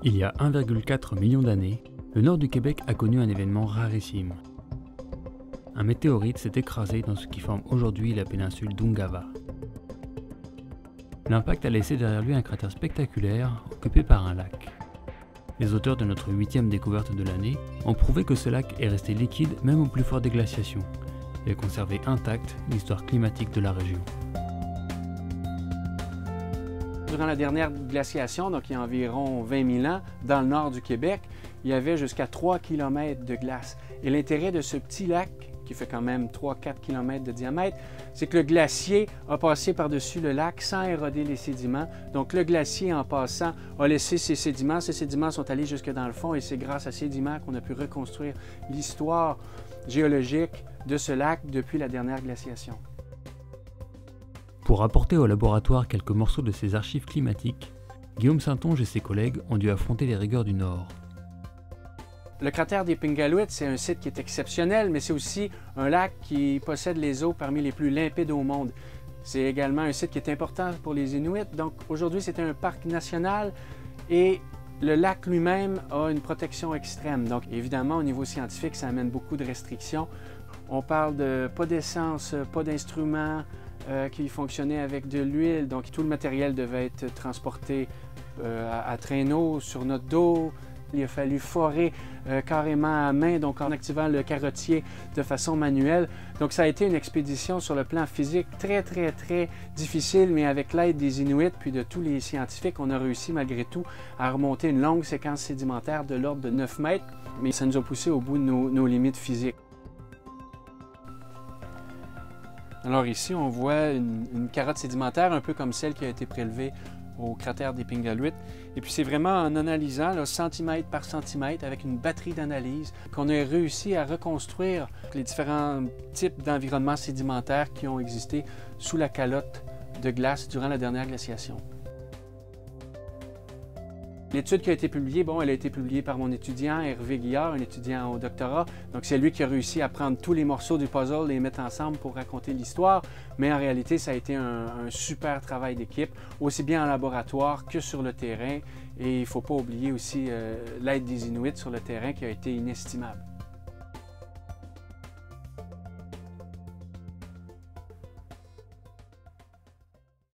Il y a 1,4 million d'années, le nord du Québec a connu un événement rarissime. Un météorite s'est écrasé dans ce qui forme aujourd'hui la péninsule d'Ungava. L'impact a laissé derrière lui un cratère spectaculaire occupé par un lac. Les auteurs de notre 8e découverte de l'année ont prouvé que ce lac est resté liquide même au plus fort des glaciations et a conservé intacte l'histoire climatique de la région. Durant la dernière glaciation, donc il y a environ 20 000 ans, dans le nord du Québec, il y avait jusqu'à 3 km de glace. Et l'intérêt de ce petit lac, qui fait quand même 3-4 km de diamètre, c'est que le glacier a passé par-dessus le lac sans éroder les sédiments. Donc le glacier, en passant, a laissé ses sédiments. Ces sédiments sont allés jusque dans le fond et c'est grâce à ces sédiments qu'on a pu reconstruire l'histoire géologique de ce lac depuis la dernière glaciation. Pour apporter au laboratoire quelques morceaux de ces archives climatiques, Guillaume Saintonge et ses collègues ont dû affronter les rigueurs du Nord. Le cratère des Pingaluit, c'est un site qui est exceptionnel, mais c'est aussi un lac qui possède les eaux parmi les plus limpides au monde. C'est également un site qui est important pour les Inuits. Donc aujourd'hui, c'est un parc national et le lac lui-même a une protection extrême. Donc évidemment, au niveau scientifique, ça amène beaucoup de restrictions. On parle de pas d'essence, pas d'instruments qui fonctionnaient avec de l'huile. Donc tout le matériel devait être transporté à traîneau sur notre dos. Il a fallu forer carrément à main, donc en activant le carottier de façon manuelle. Donc ça a été une expédition sur le plan physique très difficile, mais avec l'aide des Inuits puis de tous les scientifiques, on a réussi malgré tout à remonter une longue séquence sédimentaire de l'ordre de 9 mètres, mais ça nous a poussé au bout de nos limites physiques. Alors ici, on voit une carotte sédimentaire un peu comme celle qui a été prélevée au cratère des Pingaluit. Et puis c'est vraiment en analysant là, centimètre par centimètre avec une batterie d'analyse qu'on a réussi à reconstruire les différents types d'environnements sédimentaires qui ont existé sous la calotte de glace durant la dernière glaciation. L'étude qui a été publiée, elle a été publiée par mon étudiant Hervé Guillard, un étudiant au doctorat. Donc c'est lui qui a réussi à prendre tous les morceaux du puzzle et les mettre ensemble pour raconter l'histoire. Mais en réalité, ça a été un super travail d'équipe, aussi bien en laboratoire que sur le terrain. Et il ne faut pas oublier aussi l'aide des Inuits sur le terrain qui a été inestimable.